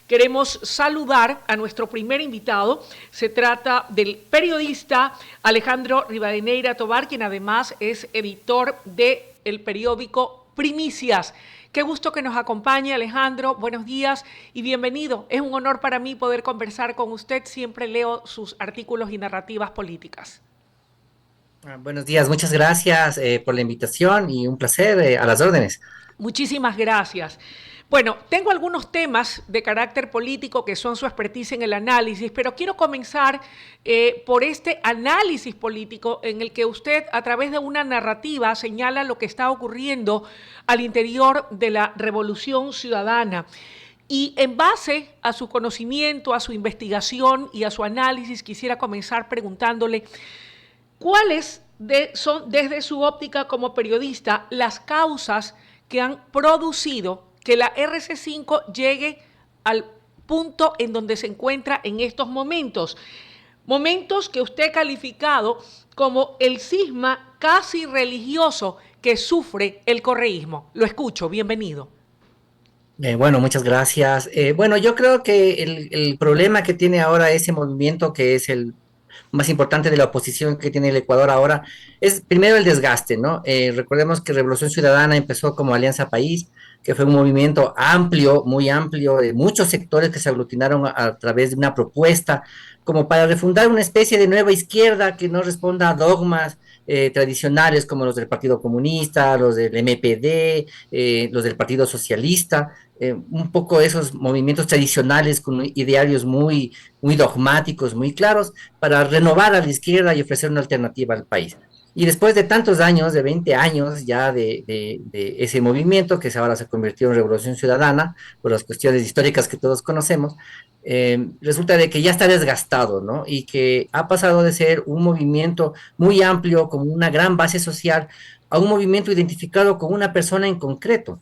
queremos saludar a nuestro primer invitado. Se trata del periodista Alejandro Rivadeneira Tovar, quien además es editor del periódico Primicias. Qué gusto que nos acompañe, Alejandro. Buenos días y bienvenido. Es un honor para mí poder conversar con usted. Siempre leo sus artículos y narrativas políticas. Buenos días, muchas gracias por la invitación y un placer a las órdenes. Muchísimas gracias. Bueno, tengo algunos temas de carácter político que son su expertise en el análisis, pero quiero comenzar por este análisis político en el que usted, a través de una narrativa, señala lo que está ocurriendo al interior de la Revolución Ciudadana. Y en base a su conocimiento, a su investigación y a su análisis, quisiera comenzar preguntándole cuáles son, desde su óptica como periodista, las causas que han producido que la RC5 llegue al punto en donde se encuentra en estos momentos. Momentos que usted ha calificado como el cisma casi religioso que sufre el correísmo. Lo escucho, bienvenido. Bueno, muchas gracias. Bueno, yo creo que el problema que tiene ahora ese movimiento, que es el más importante de la oposición que tiene el Ecuador ahora, es primero el desgaste, ¿no? Recordemos que Revolución Ciudadana empezó como Alianza País, que fue un movimiento amplio, muy amplio, de muchos sectores que se aglutinaron a través de una propuesta, como para refundar una especie de nueva izquierda que no responda a dogmas tradicionales como los del Partido Comunista, los del MPD, los del Partido Socialista, un poco esos movimientos tradicionales con idearios muy dogmáticos, muy claros, para renovar a la izquierda y ofrecer una alternativa al país. Y después de tantos años, de 20 años ya de ese movimiento, que ahora se convirtió en Revolución Ciudadana, por las cuestiones históricas que todos conocemos, resulta de que ya está desgastado, ¿no? Y que ha pasado de ser un movimiento muy amplio, con una gran base social, a un movimiento identificado con una persona en concreto,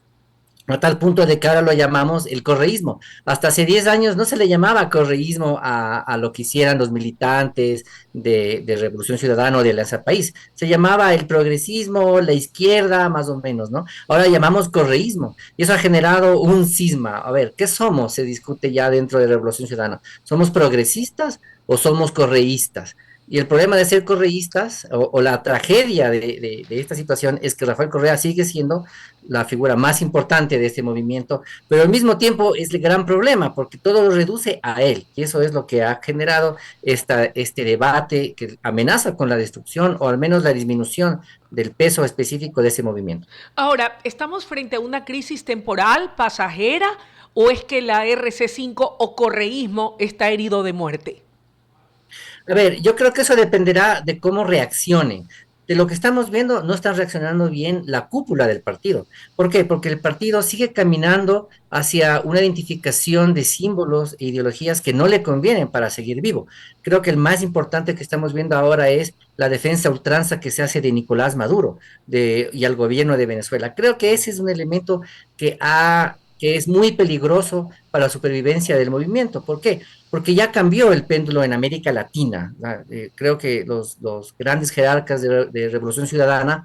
a tal punto de que ahora lo llamamos el correísmo. Hasta hace 10 años no se le llamaba correísmo a lo que hicieran los militantes de Revolución Ciudadana o de Alianza País. Se llamaba el progresismo, la izquierda, más o menos, ¿no? Ahora llamamos correísmo. Y eso ha generado un cisma. A ver, ¿qué somos? Se discute ya dentro de Revolución Ciudadana. ¿Somos progresistas o somos correístas? Y el problema de ser correístas, o la tragedia de esta situación, es que Rafael Correa sigue siendo la figura más importante de este movimiento, pero al mismo tiempo es el gran problema, porque todo lo reduce a él, y eso es lo que ha generado este debate que amenaza con la destrucción o al menos la disminución del peso específico de ese movimiento. Ahora, ¿estamos frente a una crisis temporal, pasajera, o es que la RC5 o correísmo está herido de muerte? A ver, yo creo que eso dependerá de cómo reaccionen. De lo que estamos viendo, no está reaccionando bien la cúpula del partido. ¿Por qué? Porque el partido sigue caminando hacia una identificación de símbolos e ideologías que no le convienen para seguir vivo. Creo que el más importante que estamos viendo ahora es la defensa a ultranza que se hace de Nicolás Maduro y al gobierno de Venezuela. Creo que ese es un elemento que es muy peligroso para la supervivencia del movimiento. ¿Por qué? Porque ya cambió el péndulo en América Latina. Creo que los grandes jerarcas de Revolución Ciudadana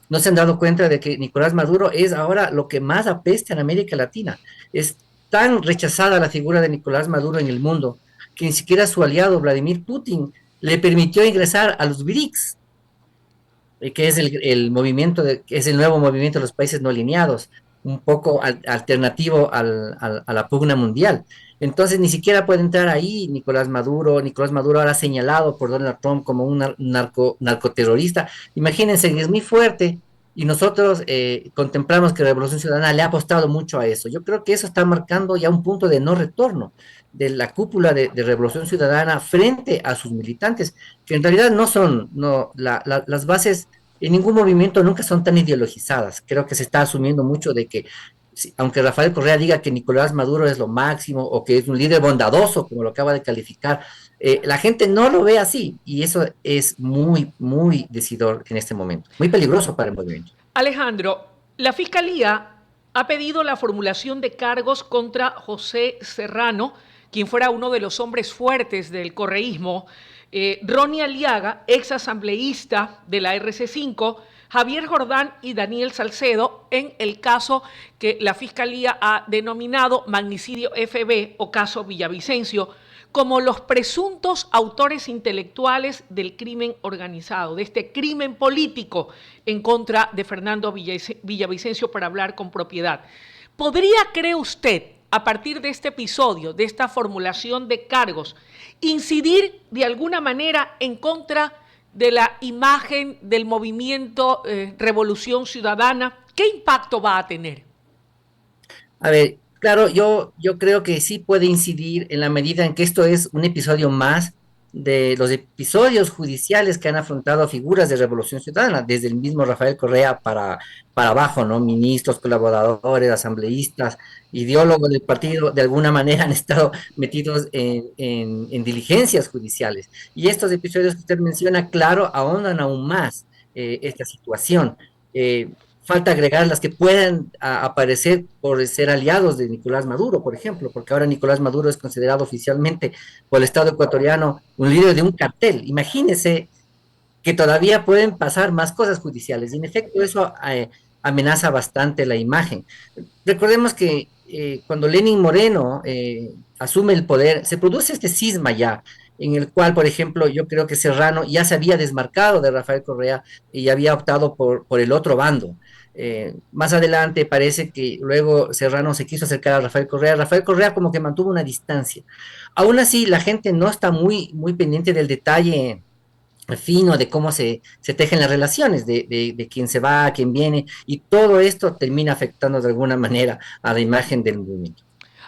no se han dado cuenta de que Nicolás Maduro es ahora lo que más apesta en América Latina. Es tan rechazada la figura de Nicolás Maduro en el mundo que ni siquiera su aliado Vladimir Putin le permitió ingresar a los BRICS, que es el movimiento, que es el nuevo movimiento de los países no alineados, un poco alternativo a la pugna mundial. Entonces ni siquiera puede entrar ahí Nicolás Maduro. Nicolás Maduro ahora señalado por Donald Trump como un narcoterrorista. Imagínense, es muy fuerte y nosotros contemplamos que la Revolución Ciudadana le ha apostado mucho a eso. Yo creo que eso está marcando ya un punto de no retorno de la cúpula de Revolución Ciudadana frente a sus militantes, que en realidad no son, no, las bases en ningún movimiento nunca son tan ideologizadas. Creo que se está asumiendo mucho de que, aunque Rafael Correa diga que Nicolás Maduro es lo máximo o que es un líder bondadoso, como lo acaba de calificar, la gente no lo ve así y eso es muy decidor en este momento, muy peligroso para el movimiento. Alejandro, la Fiscalía ha pedido la formulación de cargos contra José Serrano, quien fuera uno de los hombres fuertes del correísmo, Ronnie Aliaga, ex asambleísta de la RC5, Javier Jordán y Daniel Salcedo en el caso que la Fiscalía ha denominado magnicidio FB o caso Villavicencio, como los presuntos autores intelectuales del crimen organizado, de este crimen político en contra de Fernando Villavicencio, para hablar con propiedad. ¿Podría, cree usted, a partir de este episodio, de esta formulación de cargos, incidir de alguna manera en contra de la imagen del movimiento Revolución Ciudadana? ¿Qué impacto va a tener? A ver, claro, yo creo que sí puede incidir en la medida en que esto es un episodio más de los episodios judiciales que han afrontado figuras de Revolución Ciudadana, desde el mismo Rafael Correa para abajo, ¿no? Ministros, colaboradores, asambleístas, ideólogos del partido, de alguna manera han estado metidos en diligencias judiciales. Y estos episodios que usted menciona, claro, ahondan aún más esta situación. Falta agregar las que puedan aparecer por ser aliados de Nicolás Maduro, por ejemplo, porque ahora Nicolás Maduro es considerado oficialmente por el Estado ecuatoriano un líder de un cartel. Imagínense que todavía pueden pasar más cosas judiciales, y en efecto eso amenaza bastante la imagen. Recordemos que cuando Lenin Moreno asume el poder, se produce este cisma ya, en el cual, por ejemplo, yo creo que Serrano ya se había desmarcado de Rafael Correa y había optado por el otro bando. Más adelante parece que luego Serrano se quiso acercar a Rafael Correa como que mantuvo una distancia. Aún así, la gente no está muy pendiente del detalle fino de cómo se tejen las relaciones, de quién se va, quién viene, y todo esto termina afectando de alguna manera a la imagen del movimiento.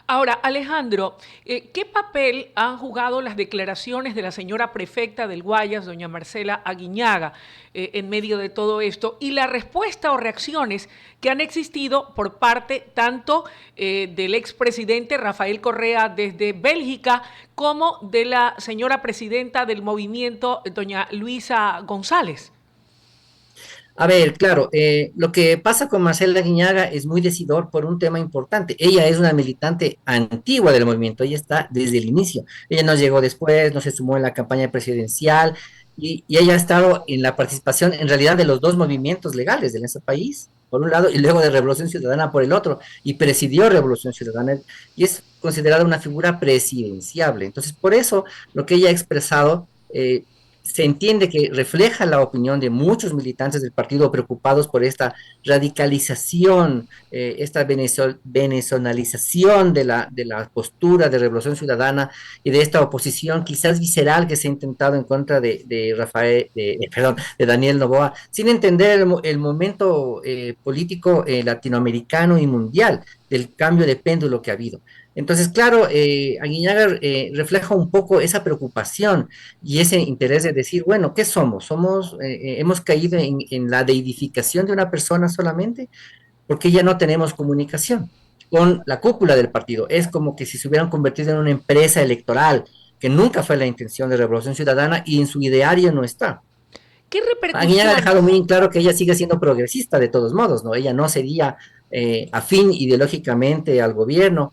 Ahora, Alejandro, ¿qué papel han jugado las declaraciones de la señora prefecta del Guayas, doña Marcela Aguiñaga, en medio de todo esto, y la respuesta o reacciones que han existido por parte tanto del expresidente Rafael Correa desde Bélgica como de la señora presidenta del movimiento, doña Luisa González? A ver, claro, lo que pasa con Marcela Guiñaga es muy decidor por un tema importante. Ella es una militante antigua del movimiento, ella está desde el inicio. Ella no llegó después, no se sumó en la campaña presidencial, y ella ha estado en la participación en realidad de los dos movimientos legales de ese país, por un lado, y luego de Revolución Ciudadana por el otro, y presidió Revolución Ciudadana, y es considerada una figura presidenciable. Entonces, por eso lo que ella ha expresado se entiende que refleja la opinión de muchos militantes del partido preocupados por esta radicalización, esta venezolanización de la postura de Revolución Ciudadana y de esta oposición quizás visceral que se ha intentado en contra de Rafael, perdón, de Daniel Noboa, sin entender el momento político latinoamericano y mundial del cambio de péndulo que ha habido. Entonces, claro, Aguiñaga refleja un poco esa preocupación y ese interés de decir, bueno, ¿qué somos? Hemos caído en la deidificación de una persona solamente, porque ya no tenemos comunicación con la cúpula del partido. Es como que si se hubieran convertido en una empresa electoral, que nunca fue la intención de Revolución Ciudadana y en su ideario no está. ¿Qué Aguiñaga ha repercusiones? dejado muy en claro que ella sigue siendo progresista de todos modos, ¿no? Ella no sería afín ideológicamente al gobierno,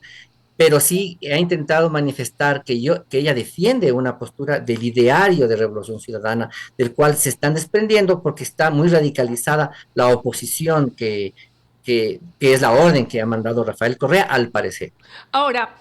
pero sí ha intentado manifestar que ella defiende una postura del ideario de Revolución Ciudadana, del cual se están desprendiendo porque está muy radicalizada la oposición que es la orden que ha mandado Rafael Correa, al parecer. Ahora,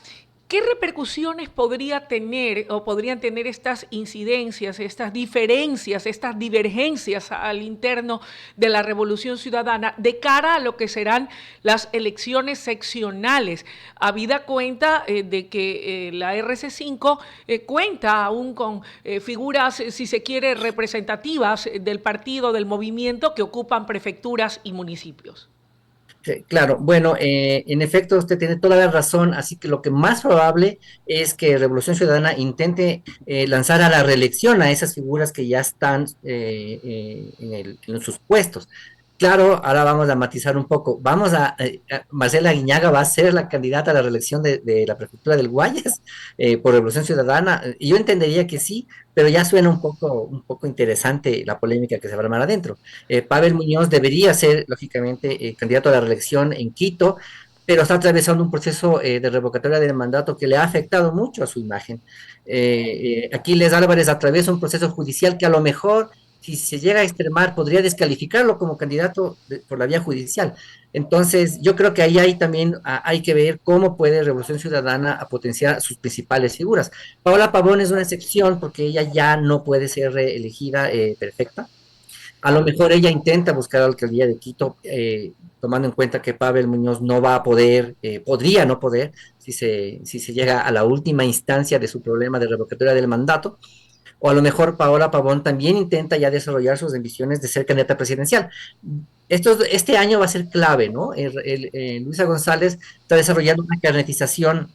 ¿qué repercusiones podría tener o podrían tener estas incidencias, estas diferencias, estas divergencias al interno de la Revolución Ciudadana de cara a lo que serán las elecciones seccionales? Habida cuenta de que la RC5 cuenta aún con figuras, si se quiere, representativas del partido, del movimiento, que ocupan prefecturas y municipios. Sí, claro, bueno, en efecto usted tiene toda la razón, así que lo que más probable es que Revolución Ciudadana intente lanzar a la reelección a esas figuras que ya están en sus puestos. Claro, ahora vamos a matizar un poco. Marcela Guiñaga va a ser la candidata a la reelección de la prefectura del Guayas por Revolución Ciudadana. Y yo entendería que sí, pero ya suena un poco interesante la polémica que se va a armar adentro. Pavel Muñoz debería ser, lógicamente, candidato a la reelección en Quito, pero está atravesando un proceso de revocatoria del mandato que le ha afectado mucho a su imagen. Aquiles Álvarez atraviesa un proceso judicial que a lo mejor si se llega a extremar, podría descalificarlo como candidato por la vía judicial. Entonces, yo creo que ahí hay también hay que ver cómo puede Revolución Ciudadana a potenciar sus principales figuras. Paola Pavón es una excepción porque ella ya no puede ser reelegida perfecta. A lo mejor ella intenta buscar la alcaldía de Quito, tomando en cuenta que Pavel Muñoz no va a poder, podría no poder, si se llega a la última instancia de su problema de revocatoria del mandato, o a lo mejor Paola Pavón también intenta ya desarrollar sus ambiciones de ser candidata presidencial. Este año va a ser clave, ¿no? Luisa González está desarrollando una carnetización,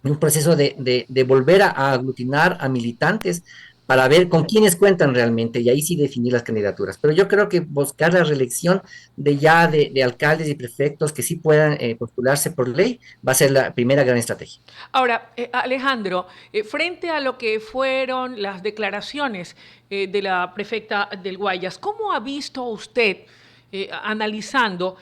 un proceso de volver a aglutinar a militantes para ver con quiénes cuentan realmente y ahí sí definir las candidaturas. Pero yo creo que buscar la reelección de alcaldes y prefectos que sí puedan postularse por ley va a ser la primera gran estrategia. Ahora, Alejandro, frente a lo que fueron las declaraciones de la prefecta del Guayas, ¿cómo ha visto usted, analizando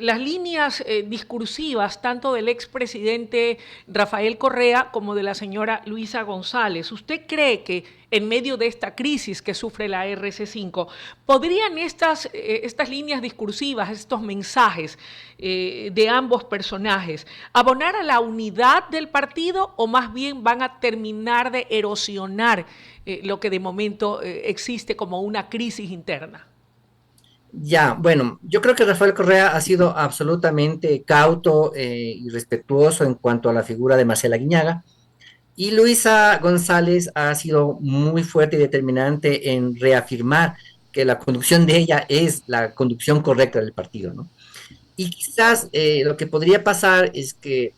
las líneas discursivas tanto del expresidente Rafael Correa como de la señora Luisa González? ¿Usted cree que en medio de esta crisis que sufre la RC5, podrían estas líneas discursivas, estos mensajes de ambos personajes, abonar a la unidad del partido o más bien van a terminar de erosionar lo que de momento existe como una crisis interna? Ya, bueno, yo creo que Rafael Correa ha sido absolutamente cauto y respetuoso en cuanto a la figura de Marcela Guiñaga. Y Luisa González ha sido muy fuerte y determinante en reafirmar que la conducción de ella es la conducción correcta del partido, ¿no? Y quizás lo que podría pasar es que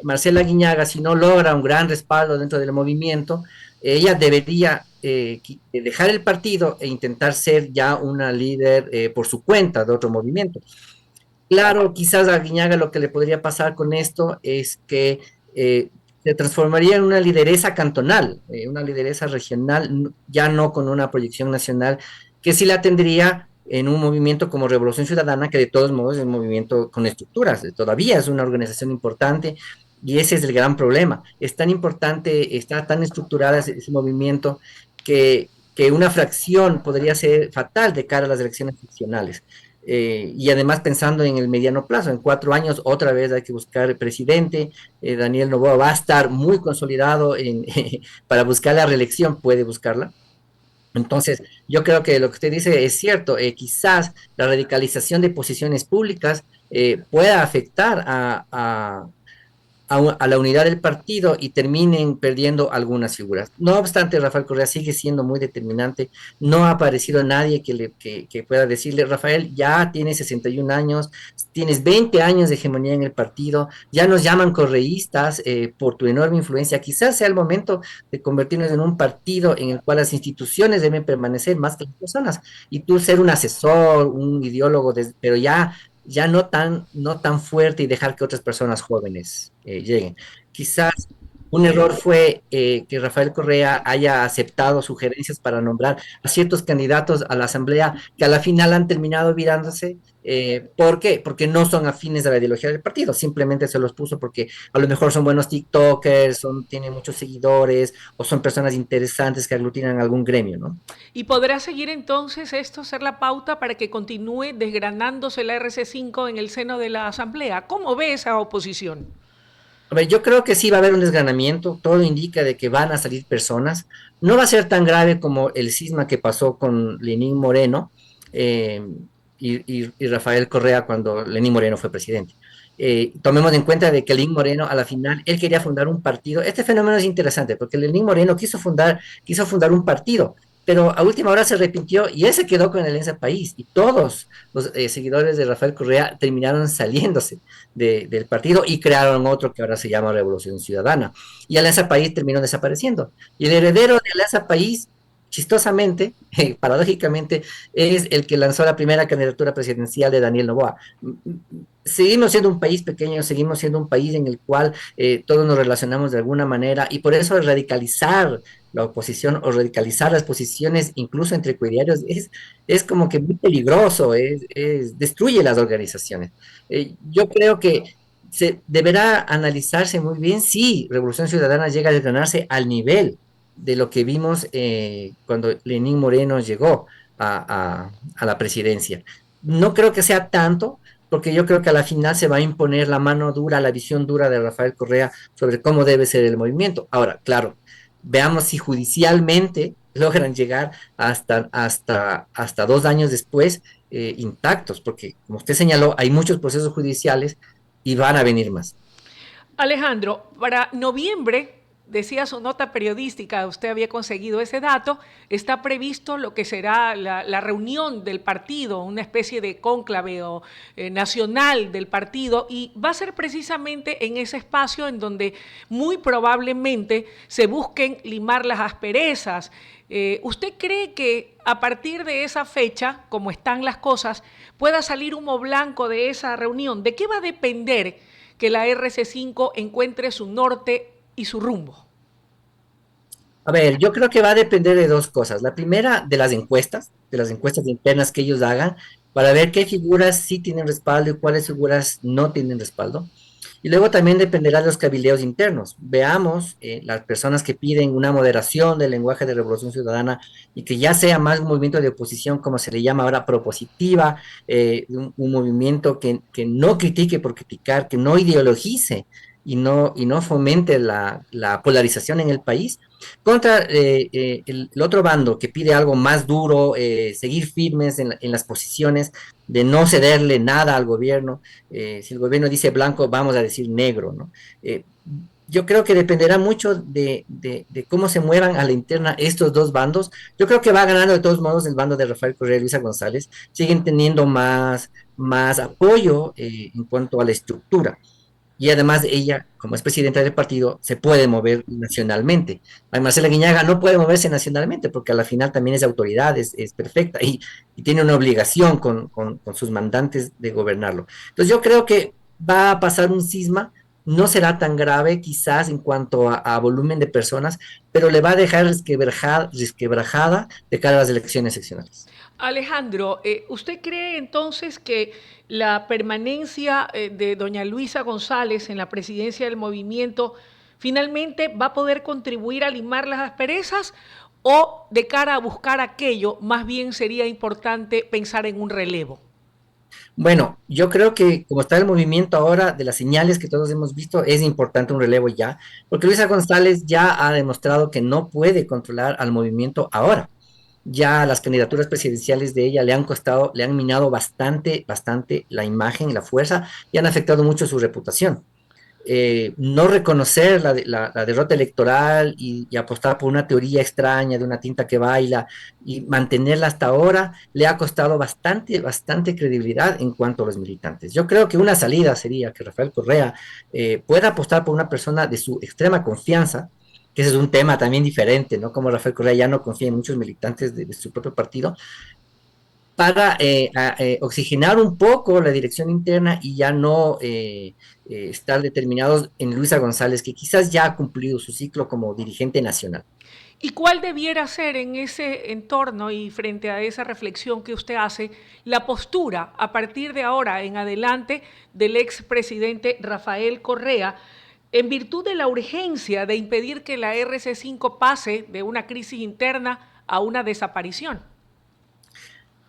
Marcela Guiñaga, si no logra un gran respaldo dentro del movimiento, ella debería dejar el partido e intentar ser ya una líder por su cuenta de otro movimiento. Claro, quizás a Guiñaga lo que le podría pasar con esto es que se transformaría en una lideresa cantonal, una lideresa regional, ya no con una proyección nacional, que sí la tendría en un movimiento como Revolución Ciudadana, que de todos modos es un movimiento con estructuras, todavía es una organización importante, y ese es el gran problema. Es tan importante, está tan estructurada ese movimiento que una fracción podría ser fatal de cara a las elecciones nacionales. Y además pensando en el mediano plazo, en 4 años otra vez hay que buscar el presidente, Daniel Noboa va a estar muy consolidado para buscar la reelección, puede buscarla. Entonces, yo creo que lo que usted dice es cierto, quizás la radicalización de posiciones públicas pueda afectar a la unidad del partido y terminen perdiendo algunas figuras. No obstante, Rafael Correa sigue siendo muy determinante. No ha aparecido nadie que pueda decirle, Rafael, ya tienes 61 años, tienes 20 años de hegemonía en el partido, ya nos llaman correístas por tu enorme influencia. Quizás sea el momento de convertirnos en un partido en el cual las instituciones deben permanecer más que las personas y tú ser un asesor, un ideólogo, pero ya no tan fuerte y dejar que otras personas jóvenes lleguen. Quizás un error fue que Rafael Correa haya aceptado sugerencias para nombrar a ciertos candidatos a la Asamblea que a la final han terminado virándose. ¿Por qué? Porque no son afines a la ideología del partido, simplemente se los puso porque a lo mejor son buenos TikTokers, tienen muchos seguidores o son personas interesantes que aglutinan algún gremio, ¿no? ¿Y podrá seguir entonces esto ser la pauta para que continúe desgranándose la RC5 en el seno de la Asamblea? ¿Cómo ve esa oposición? A ver, yo creo que sí va a haber un desgranamiento, todo indica de que van a salir personas. No va a ser tan grave como el cisma que pasó con Lenín Moreno eh, y Rafael Correa cuando Lenín Moreno fue presidente. Tomemos en cuenta de que Lenín Moreno a la final, él quería fundar un partido. Este fenómeno es interesante porque Lenín Moreno quiso fundar un partido, pero a última hora se arrepintió y él se quedó con el Alianza País y todos los seguidores de Rafael Correa terminaron saliéndose del partido y crearon otro que ahora se llama Revolución Ciudadana. Y Alianza País terminó desapareciendo. Y el heredero de Alianza País, chistosamente, paradójicamente, es el que lanzó la primera candidatura presidencial de Daniel Noboa. Seguimos siendo un país pequeño, seguimos siendo un país en el cual todos nos relacionamos de alguna manera y por eso radicalizar la oposición o radicalizar las posiciones incluso entre coidiarios es como que muy peligroso, destruye las organizaciones. Yo creo que se deberá analizarse muy bien si Revolución Ciudadana llega a desgranarse al nivel de lo que vimos cuando Lenín Moreno llegó a la presidencia. No creo que sea tanto, porque yo creo que a la final se va a imponer la mano dura, la visión dura de Rafael Correa sobre cómo debe ser el movimiento. Ahora, claro, veamos si judicialmente logran llegar hasta 2 años después intactos, porque como usted señaló, hay muchos procesos judiciales y van a venir más. Alejandro, para noviembre, decía su nota periodística, usted había conseguido ese dato, está previsto lo que será la reunión del partido, una especie de cónclave o, nacional del partido, y va a ser precisamente en ese espacio en donde muy probablemente se busquen limar las asperezas. ¿Usted cree que a partir de esa fecha, como están las cosas, pueda salir humo blanco de esa reunión? ¿De qué va a depender que la RC5 encuentre su norte y su rumbo? A ver, yo creo que va a depender de dos cosas. La primera, de las encuestas internas que ellos hagan, para ver qué figuras sí tienen respaldo y cuáles figuras no tienen respaldo. Y luego también dependerá de los cabildeos internos. Veamos las personas que piden una moderación del lenguaje de Revolución Ciudadana y que ya sea más un movimiento de oposición, como se le llama ahora, propositiva, un movimiento que no critique por criticar, que no ideologice y no fomente la polarización en el país, contra el otro bando que pide algo más duro, seguir firmes en las posiciones de no cederle nada al gobierno. Si el gobierno dice blanco, vamos a decir negro, ¿no? Yo creo que dependerá mucho de cómo se muevan a la interna estos dos bandos. Yo creo que va ganando de todos modos el bando de Rafael Correa y Luisa González. Siguen teniendo más apoyo en cuanto a la estructura. Y además ella, como es presidenta del partido, se puede mover nacionalmente. Marcela Guiñaga no puede moverse nacionalmente porque a la final también es autoridad, es perfecta y tiene una obligación con sus mandantes de gobernarlo. Entonces yo creo que va a pasar un cisma, no será tan grave quizás en cuanto a volumen de personas, pero le va a dejar resquebrajada de cara a las elecciones seccionales. Alejandro, ¿usted cree entonces que la permanencia de doña Luisa González en la presidencia del movimiento finalmente va a poder contribuir a limar las asperezas o de cara a buscar aquello, más bien sería importante pensar en un relevo? Bueno, yo creo que como está el movimiento ahora, de las señales que todos hemos visto, es importante un relevo ya, porque Luisa González ya ha demostrado que no puede controlar al movimiento ahora. Ya las candidaturas presidenciales de ella le han costado, le han minado bastante la imagen, la fuerza y han afectado mucho su reputación. No reconocer la derrota electoral y apostar por una teoría extraña de una tinta que baila y mantenerla hasta ahora le ha costado bastante credibilidad en cuanto a los militantes. Yo creo que una salida sería que Rafael Correa pueda apostar por una persona de su extrema confianza, que ese es un tema también diferente, ¿no? Como Rafael Correa ya no confía en muchos militantes de su propio partido, para oxigenar un poco la dirección interna y ya no estar determinados en Luisa González, que quizás ya ha cumplido su ciclo como dirigente nacional. ¿Y cuál debiera ser en ese entorno y frente a esa reflexión que usted hace la postura a partir de ahora en adelante del expresidente Rafael Correa en virtud de la urgencia de impedir que la RC5 pase de una crisis interna a una desaparición?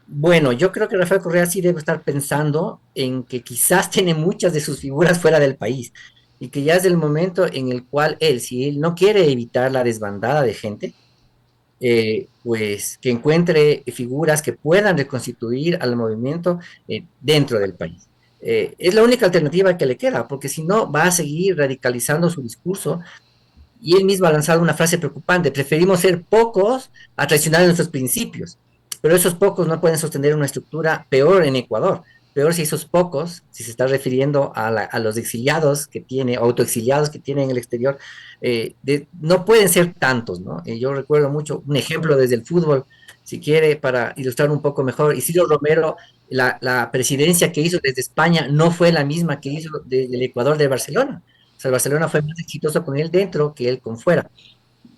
Bueno, yo creo que Rafael Correa sí debe estar pensando en que quizás tiene muchas de sus figuras fuera del país y que ya es el momento en el cual él, si él no quiere evitar la desbandada de gente, pues que encuentre figuras que puedan reconstituir al movimiento dentro del país. Es la única alternativa que le queda, porque si no va a seguir radicalizando su discurso y él mismo ha lanzado una frase preocupante: preferimos ser pocos a traicionar nuestros principios, pero esos pocos no pueden sostener una estructura peor en Ecuador. Peor si esos pocos, si se está refiriendo a los exiliados que tiene, autoexiliados que tiene en el exterior, no pueden ser tantos, ¿no? Yo recuerdo mucho un ejemplo desde el fútbol, si quiere, para ilustrar un poco mejor. Isidro Romero, la presidencia que hizo desde España no fue la misma que hizo desde el Ecuador de Barcelona. O sea, el Barcelona fue más exitoso con él dentro que él con fuera.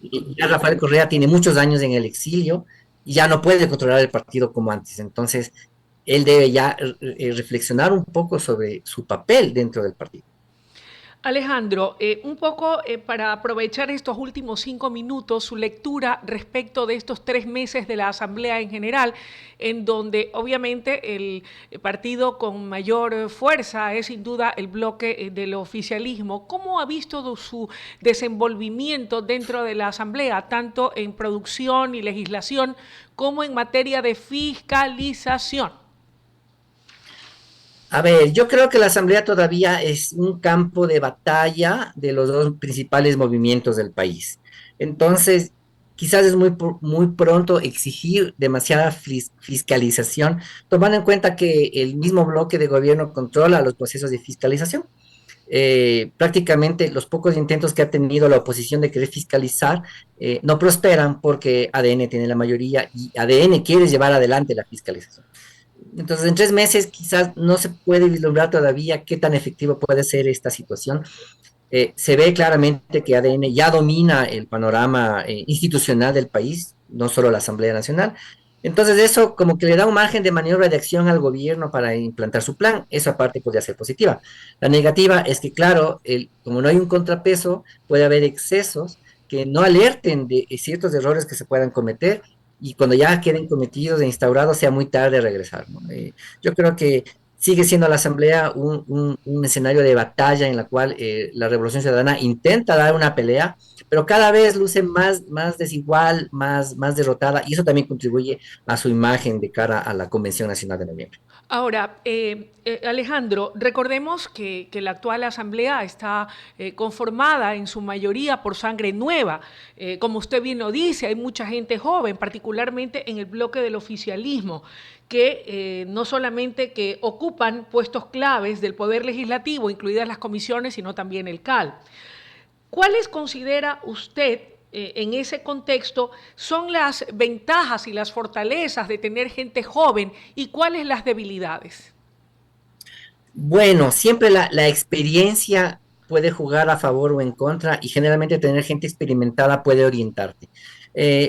Y ya Rafael Correa tiene muchos años en el exilio y ya no puede controlar el partido como antes. Entonces, él debe ya reflexionar un poco sobre su papel dentro del partido. Alejandro, un poco para aprovechar estos últimos 5 minutos, su lectura respecto de estos 3 meses de la Asamblea en general, en donde obviamente el partido con mayor fuerza es sin duda el bloque del oficialismo. ¿Cómo ha visto su desenvolvimiento dentro de la Asamblea, tanto en producción y legislación como en materia de fiscalización? A ver, yo creo que la Asamblea todavía es un campo de batalla de los dos principales movimientos del país. Entonces, quizás es muy pronto exigir demasiada fiscalización, tomando en cuenta que el mismo bloque de gobierno controla los procesos de fiscalización. Prácticamente los pocos intentos que ha tenido la oposición de querer fiscalizar no prosperan porque ADN tiene la mayoría y ADN quiere llevar adelante la fiscalización. Entonces, en 3 meses quizás no se puede vislumbrar todavía qué tan efectivo puede ser esta situación. Se ve claramente que ADN ya domina el panorama institucional del país, no solo la Asamblea Nacional. Entonces, eso como que le da un margen de maniobra de acción al gobierno para implantar su plan. Eso aparte podría ser positiva. La negativa es que, claro, como no hay un contrapeso, puede haber excesos que no alerten de ciertos errores que se puedan cometer y cuando ya queden cometidos e instaurados sea muy tarde regresar, ¿no? Yo creo que sigue siendo la Asamblea un escenario de batalla en la cual la Revolución Ciudadana intenta dar una pelea, pero cada vez luce más desigual, más derrotada, y eso también contribuye a su imagen de cara a la Convención Nacional de noviembre. Ahora, Alejandro, recordemos que la actual Asamblea está conformada en su mayoría por sangre nueva. Como usted bien lo dice, hay mucha gente joven, particularmente en el bloque del oficialismo, que no solamente que ocupan puestos claves del Poder Legislativo, incluidas las comisiones, sino también el CAL. ¿Cuáles considera usted en ese contexto son las ventajas y las fortalezas de tener gente joven y cuáles las debilidades? Bueno, siempre la experiencia puede jugar a favor o en contra y generalmente tener gente experimentada puede orientarte.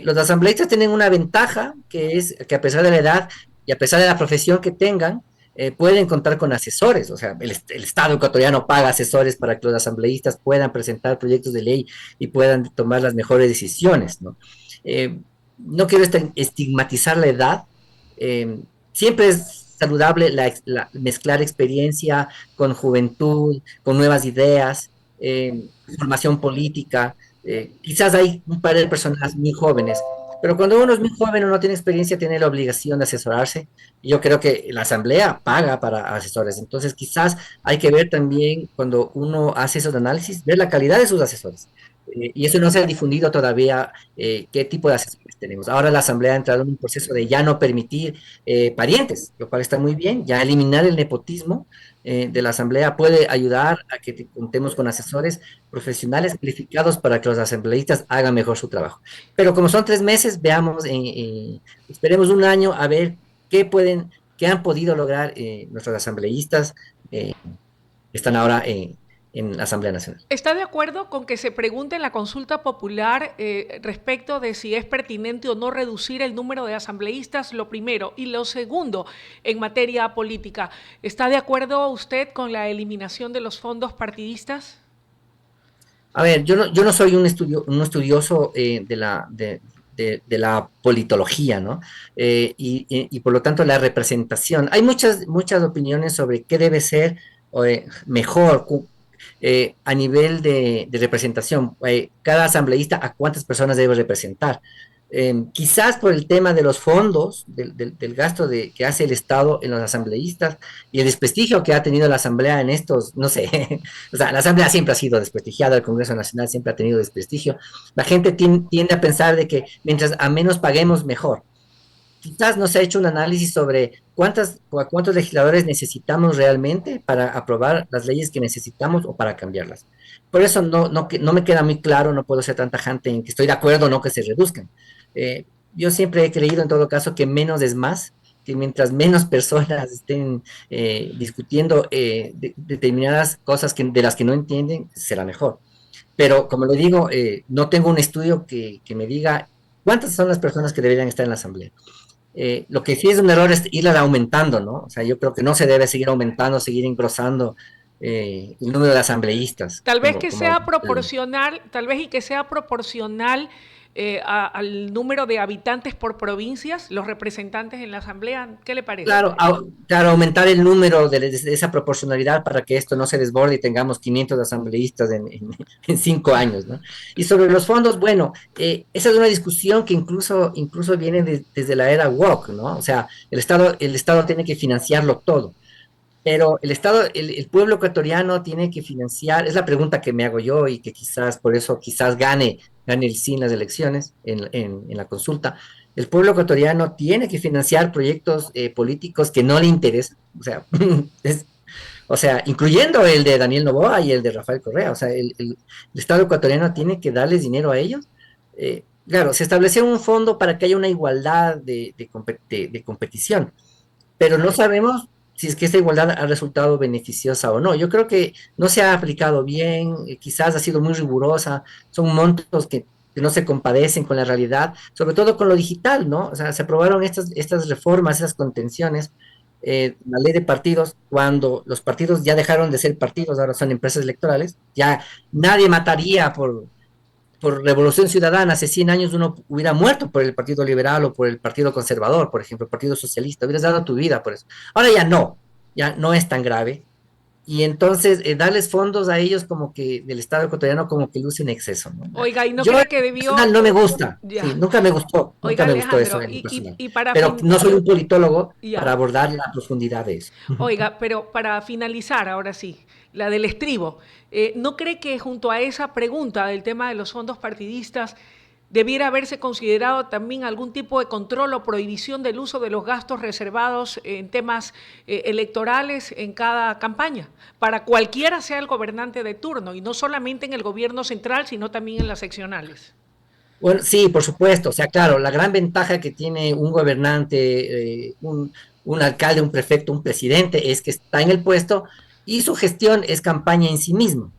Los asambleístas tienen una ventaja que es que a pesar de la edad y a pesar de la profesión que tengan, pueden contar con asesores. O sea, el Estado ecuatoriano paga asesores para que los asambleístas puedan presentar proyectos de ley y puedan tomar las mejores decisiones, ¿no? Eh, no quiero estigmatizar la edad. eh, Siempre es saludable mezclar experiencia con juventud, con nuevas ideas, formación política. Quizás hay un par de personas muy jóvenes, pero cuando uno es muy joven o no tiene experiencia, tiene la obligación de asesorarse. Yo creo que la asamblea paga para asesores, entonces quizás hay que ver también cuando uno hace esos análisis, ver la calidad de sus asesores. Y eso no se ha difundido todavía, qué tipo de asesores tenemos. Ahora la asamblea ha entrado en un proceso de ya no permitir parientes, lo cual está muy bien, ya eliminar el nepotismo de la asamblea puede ayudar a que contemos con asesores profesionales calificados para que los asambleístas hagan mejor su trabajo. Pero como son 3 meses, veamos, esperemos un año a ver qué han podido lograr nuestros asambleístas que están ahora en la Asamblea Nacional. ¿Está de acuerdo con que se pregunte en la consulta popular respecto de si es pertinente o no reducir el número de asambleístas? Lo primero. Y lo segundo, en materia política, ¿está de acuerdo usted con la eliminación de los fondos partidistas? A ver, yo no soy un estudioso de la politología, ¿no? Y por lo tanto la representación. Hay muchas opiniones sobre qué debe ser mejor a nivel de representación. Cada asambleísta a cuántas personas debe representar. Quizás por el tema de los fondos, del gasto que hace el Estado en los asambleístas y el desprestigio que ha tenido la Asamblea en estos, no sé, o sea, la Asamblea siempre ha sido desprestigiada, el Congreso Nacional siempre ha tenido desprestigio. La gente tiende a pensar de que mientras a menos paguemos, mejor. Quizás no se ha hecho un análisis sobre a cuántos legisladores necesitamos realmente para aprobar las leyes que necesitamos o para cambiarlas. Por eso no me queda muy claro, no puedo ser tan tajante en que estoy de acuerdo o no que se reduzcan. Yo siempre he creído en todo caso que menos es más, que mientras menos personas estén discutiendo determinadas cosas de las que no entienden, será mejor. Pero como le digo, no tengo un estudio que me diga cuántas son las personas que deberían estar en la asamblea. Lo que sí es un error es irla aumentando, ¿no? O sea, yo creo que no se debe seguir aumentando, seguir engrosando, el número de asambleístas. Tal vez que sea proporcional, tal vez y que sea proporcional al número de habitantes por provincias, los representantes en la asamblea. ¿Qué le parece? Claro, claro, aumentar el número de esa proporcionalidad para que esto no se desborde y tengamos 500 asambleístas en 5 años, ¿no? Y sobre los fondos, bueno, esa es una discusión que incluso viene desde la era woke, ¿no? O sea, el Estado tiene que financiarlo todo. Pero el Estado, el pueblo ecuatoriano tiene que financiar, es la pregunta que me hago yo y que quizás por eso quizás gane el sí en las elecciones, en la consulta. El pueblo ecuatoriano tiene que financiar proyectos políticos que no le interesan, o sea, incluyendo el de Daniel Noboa y el de Rafael Correa, o sea, el Estado ecuatoriano tiene que darles dinero a ellos. Claro, se estableció un fondo para que haya una igualdad de competición, pero no sabemos si es que esta igualdad ha resultado beneficiosa o no. Yo creo que no se ha aplicado bien, quizás ha sido muy rigurosa, son montos que no se compadecen con la realidad, sobre todo con lo digital, ¿no? O sea, se aprobaron estas reformas, esas contenciones, la ley de partidos, cuando los partidos ya dejaron de ser partidos, ahora son empresas electorales, ya nadie mataría por Revolución Ciudadana, hace 100 años uno hubiera muerto por el Partido Liberal o por el Partido Conservador, por ejemplo, el Partido Socialista, hubieras dado tu vida por eso. Ahora ya no es tan grave. Y entonces darles fondos a ellos como que del Estado ecuatoriano como que luce en exceso, ¿no? Oiga, ¿y no Yo cree en que lo debió? personal no me gusta, sí, Ya. nunca Oiga, me gustó eso Alejandro, en lo personal. y para Pero fin, no soy un politólogo para ya. abordar la profundidad de eso. Oiga, pero para finalizar, ahora sí, la del estribo, ¿no cree que junto a esa pregunta del tema de los fondos partidistas debiera haberse considerado también algún tipo de control o prohibición del uso de los gastos reservados en temas electorales en cada campaña, para cualquiera sea el gobernante de turno, y no solamente en el gobierno central, sino también en las seccionales? Bueno, sí, por supuesto. O sea, claro, la gran ventaja que tiene un gobernante, un alcalde, un prefecto, un presidente, es que está en el puesto y su gestión es campaña en sí mismo.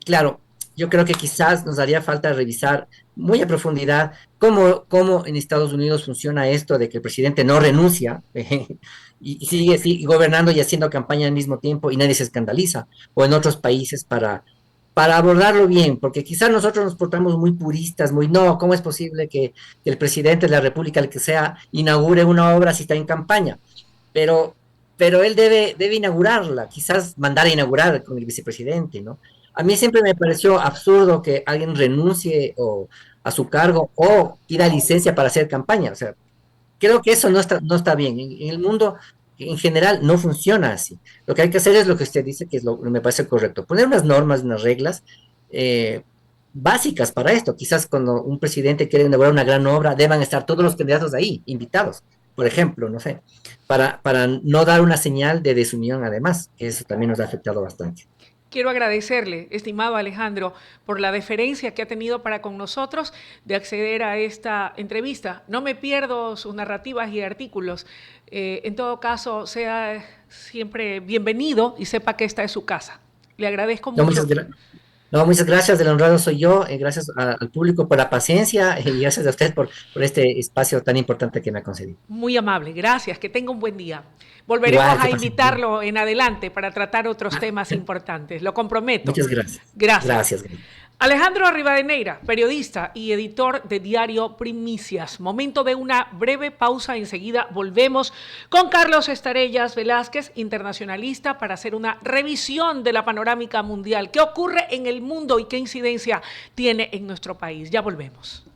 Claro, yo creo que quizás nos haría falta revisar muy a profundidad cómo en Estados Unidos funciona esto de que el presidente no renuncia y sigue gobernando y haciendo campaña al mismo tiempo y nadie se escandaliza, o en otros países para abordarlo bien, porque quizás nosotros nos portamos muy puristas, no, ¿cómo es posible que el presidente de la República, el que sea, inaugure una obra si está en campaña? Pero, pero él debe inaugurarla, quizás mandar a inaugurar con el vicepresidente, ¿no? A mí siempre me pareció absurdo que alguien renuncie a su cargo o pida licencia para hacer campaña. O sea, creo que eso no está bien. En el mundo, en general, no funciona así. Lo que hay que hacer es lo que usted dice, que es lo que me parece correcto. Poner unas normas, unas reglas eh, básicas para esto. Quizás cuando un presidente quiere inaugurar una gran obra, deban estar todos los candidatos ahí, invitados, por ejemplo, no sé, para no dar una señal de desunión además, que eso también nos ha afectado bastante. Quiero agradecerle, estimado Alejandro, por la deferencia que ha tenido para con nosotros de acceder a esta entrevista. No me pierdo sus narrativas y artículos. En todo caso, sea siempre bienvenido y sepa que esta es su casa. Le agradezco No, mucho. no, muchas gracias, el honrado soy yo, gracias al público por la paciencia y gracias a usted por este espacio tan importante que me ha concedido. Muy amable, gracias, que tenga un buen día. Volveremos Igual, a que pase bien. invitarlo en adelante para tratar otros temas importantes, lo comprometo. Muchas gracias. Gracias. Gracias. Alejandro Rivadeneira, periodista y editor de Diario Primicias. Momento de una breve pausa, enseguida volvemos con Carlos Estarellas Velázquez, internacionalista, para hacer una revisión de la panorámica mundial. ¿Qué ocurre en el mundo y qué incidencia tiene en nuestro país? Ya volvemos.